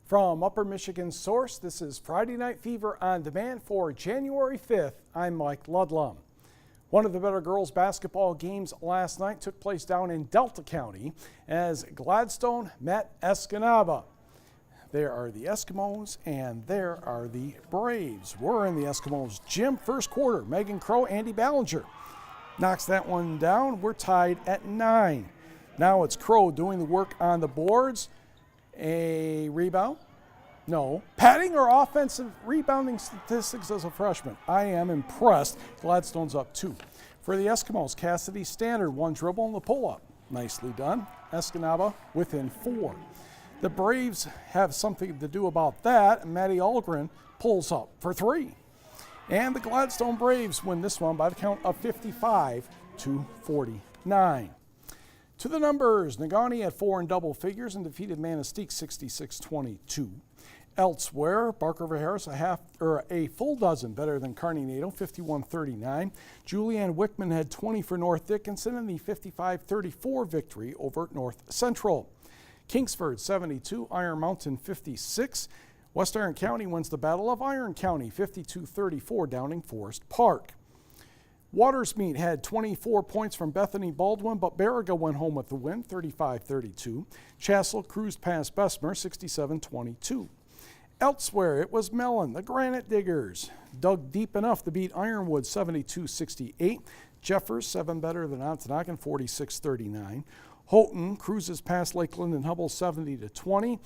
From Upper Michigan Source, this is Friday Night Fever on demand for January 5th. I'm Mike Ludlum. One of the better girls basketball games last night took place down in Delta County as Gladstone met Escanaba. There are the Eskimos and there are the Braves. We're in the Eskimos gym. First quarter, Megan Crow, Andy Ballinger knocks that one down. We're tied at 9. Now it's Crow doing the work on the boards. A rebound? No. Padding or offensive rebounding statistics as a freshman? I am impressed. Gladstone's up 2. For the Eskimos, Cassidy Standard, 1 dribble and the pull-up. Nicely done. Escanaba within 4. The Braves have something to do about that. Maddie Algren pulls up for 3. And the Gladstone Braves win this one by the count of 55-49. To the numbers, Negaunee at 4 in double figures and defeated Manistee 66-22. Elsewhere, Barker Harris a full dozen better than Kearney Nato, 51-39. Julianne Wickman had 20 for North Dickinson in the 55-34 victory over North Central. Kingsford 72, Iron Mountain 56. West Iron County wins the Battle of Iron County 52-34 Downing Forest Park. Watersmeet had 24 points from Bethany Baldwin, but Baraga went home with the win, 35-32. Chassell cruised past Bessemer, 67-22. Elsewhere, it was Mellon, the Granite Diggers, dug deep enough to beat Ironwood, 72-68. Jeffers, 7 better than Ontonagon, 46-39. Houghton cruises past Lakeland and Hubble, 70-20.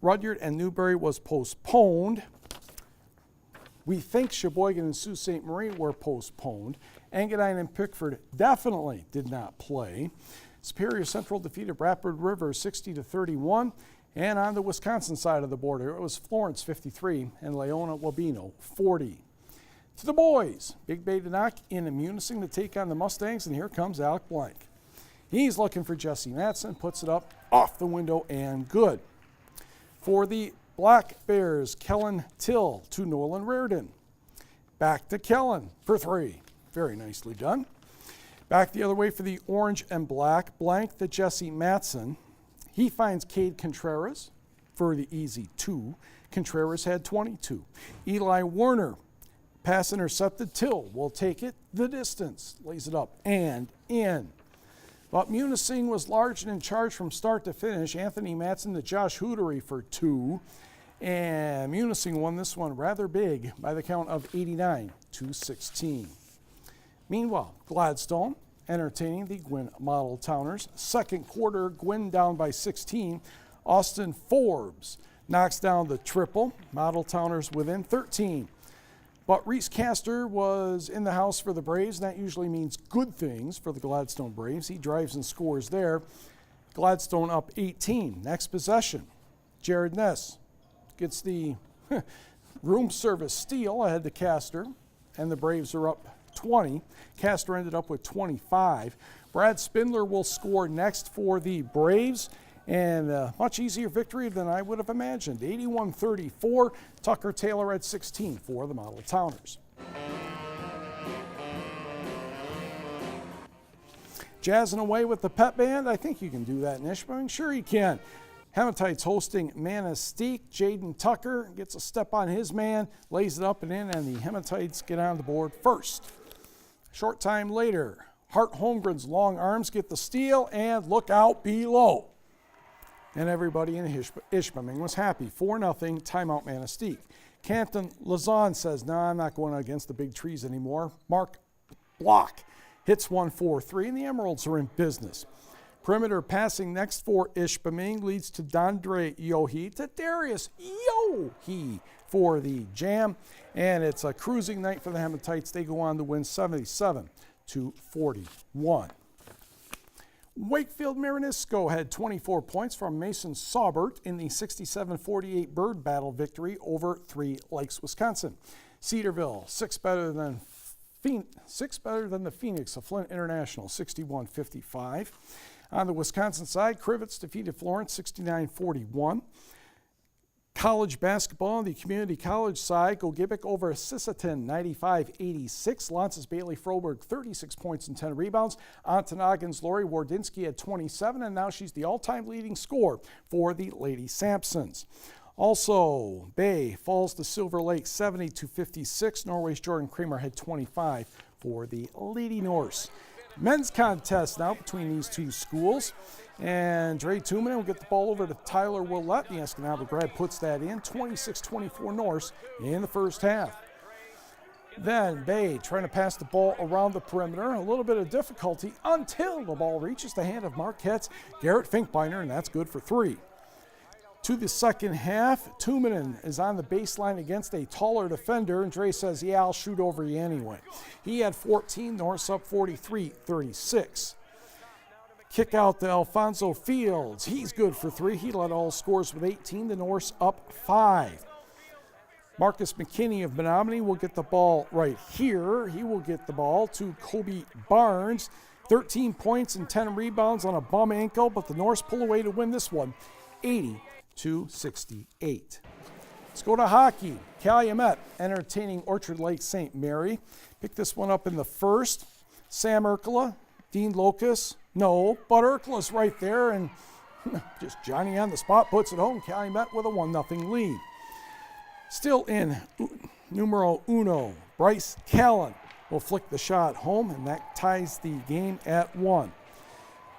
Rudyard and Newberry was postponed. We think Sheboygan and Sault Ste. Marie were postponed. Engadine and Pickford definitely did not play. Superior Central defeated Rapid River 60-31. And on the Wisconsin side of the border, it was Florence 53 and Leona Wabeno 40. To the boys, Big Bay Denok in Munising to take on the Mustangs, and here comes Alec Blank. He's looking for Jesse Matson, puts it up off the window and good. For the Black Bears, Kellen Till to Nolan Reardon. Back to Kellen for 3. Very nicely done. Back the other way for the Orange and Black. Blank to Jesse Matson. He finds Cade Contreras for the easy 2. Contreras had 22. Eli Werner, pass intercepted. Till will take it the distance. Lays it up and in. But Munising was large and in charge from start to finish. Anthony Matson to Josh Hootery for 2. And Munising won this one rather big by the count of 89-16. Meanwhile, Gladstone entertaining the Gwinn Model Towners. Second quarter, Gwinn down by 16. Austin Forbes knocks down the triple. Model Towners within 13. But Reese Castor was in the house for the Braves, and that usually means good things for the Gladstone Braves. He drives and scores there. Gladstone up 18. Next possession, Jared Ness gets the room service steal ahead to Castor, and the Braves are up 20. Castor ended up with 25. Brad Spindler will score next for the Braves, and a much easier victory than I would have imagined. 81-34. Tucker Taylor at 16 for the Model Towners. Jazzing away with the pep band. I think you can do that in Ishpeming. Sure you can. Hematites hosting Manistee. Jaden Tucker gets a step on his man, lays it up and in, and the Hematites get on the board first. Short time later, Hart Holmgren's long arms get the steal, and look out below. And everybody in Ishpeming was happy. 4-0, timeout Manistee. Canton Lazan says, no, I'm not going against the big trees anymore. Mark Block hits 1-4-3, and the Emeralds are in business. Perimeter passing next for Ishpeming leads to Dondre Yohe to Darius Yohe for the jam. And it's a cruising night for the Hematites. They go on to win 77-41. Wakefield Marinisco had 24 points from Mason Saubert in the 67-48 Bird Battle victory over 3 Lakes, Wisconsin. Cedarville, 6 better than the Phoenix of Flint International, 61-55. On the Wisconsin side, Crivets defeated Florence 69-41. College basketball on the community college side, Gogebic over Sisseton 95-86. Lances Bailey Froberg 36 points and 10 rebounds. Ontonagon's Lori Wardinsky had 27, and now she's the all-time leading scorer for the Lady Sampsons. Also, Bay falls to Silver Lake 70-56. Norway's Jordan Kramer had 25 for the Lady Norse. Men's contest now between these two schools. And Dre Tumanen will get the ball over to Tyler Willett. The Escanaba grad puts that in. 26-24 Norse in the first half. Then Bay trying to pass the ball around the perimeter. A little bit of difficulty until the ball reaches the hand of Marquette's Garrett Finkbeiner, and that's good for 3. To the second half, Tumanen is on the baseline against a taller defender, and Dre says, yeah, I'll shoot over you anyway. He had 14, Norse up 43-36. Kick out to Alfonso Fields. He's good for 3. He led all scores with 18, the Norse up 5. Marcus McKinney of Menominee will get the ball right here. He will get the ball to Kobe Barnes. 13 points and 10 rebounds on a bum ankle, but the Norse pull away to win this one, 80-68. Let's go to hockey. Calumet entertaining Orchard Lake St. Mary. Pick this one up in the first. Sam Urkela, Dean Locus, no, but Urkela's right there, and just Johnny on the spot puts it home. Calumet with a 1-0 lead. Still in numero uno, Bryce Callan will flick the shot home, and that ties the game at 1.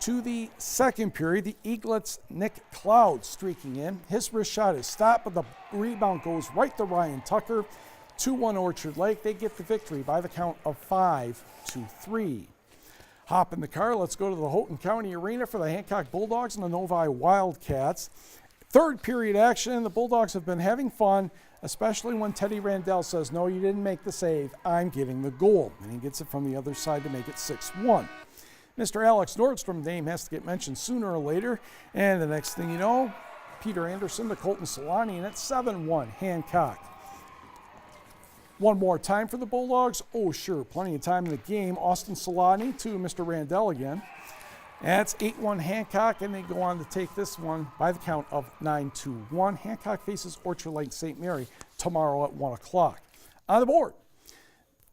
To the second period, the Eaglets' Nick Cloud streaking in. His wrist shot is stopped, but the rebound goes right to Ryan Tucker. 2-1 Orchard Lake. They get the victory by the count of 5-3. Hop in the car. Let's go to the Houghton County Arena for the Hancock Bulldogs and the Novi Wildcats. Third period action. The Bulldogs have been having fun, especially when Teddy Randell says, no, you didn't make the save. I'm getting the goal. And he gets it from the other side to make it 6-1. Mr. Alex Nordstrom's name has to get mentioned sooner or later. And the next thing you know, Peter Anderson to Colton Solani, and it's 7-1 Hancock. One more time for the Bulldogs. Oh, sure, plenty of time in the game. Austin Solani to Mr. Randell again. That's 8-1 Hancock, and they go on to take this one by the count of 9-1. Hancock faces Orchard Lake St. Mary tomorrow at 1 o'clock. On the board,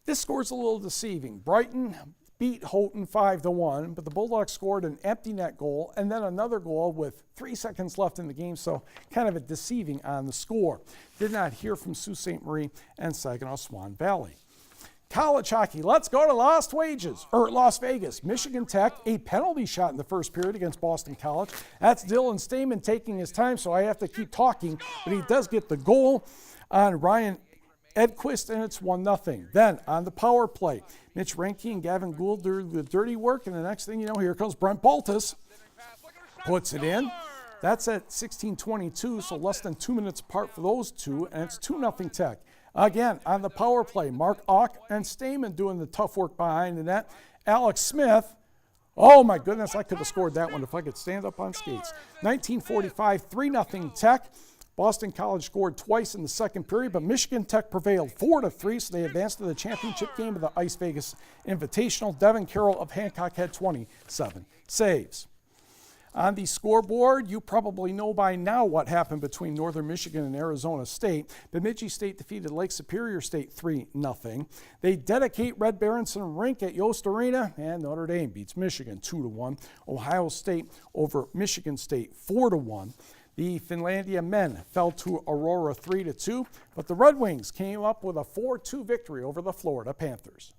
this score's a little deceiving. Brighton beat Houghton 5-1, but the Bulldogs scored an empty net goal and then another goal with 3 seconds left in the game, so kind of a deceiving on the score. Did not hear from Sault Ste. Marie and Saginaw Swan Valley. College hockey, let's go to Las Vegas. Michigan Tech, a penalty shot in the first period against Boston College. That's Dylan Stamen taking his time, so I have to keep talking, but he does get the goal on Ryan Edquist, and it's 1-0. Then on the power play, Mitch Reinke and Gavin Gould do the dirty work, and the next thing you know, here comes Brent Baltus. Puts it in. That's at 16:22, so less than 2 minutes apart for those two, and it's 2-0 Tech. Again, on the power play, Mark Auk and Stamen doing the tough work behind the net. Alex Smith, oh my goodness, I could have scored that one if I could stand up on skates. 1945, 3-0 Tech. Boston College scored twice in the second period, but Michigan Tech prevailed 4-3, so they advanced to the championship game of the Ice Vegas Invitational. Devin Carroll of Hancock had 27 saves. On the scoreboard, you probably know by now what happened between Northern Michigan and Arizona State. Bemidji State defeated Lake Superior State 3-0. They dedicate Red Berenson Rink at Yost Arena, and Notre Dame beats Michigan 2-1. Ohio State over Michigan State 4-1. The Finlandia men fell to Aurora 3-2, but the Red Wings came up with a 4-2 victory over the Florida Panthers.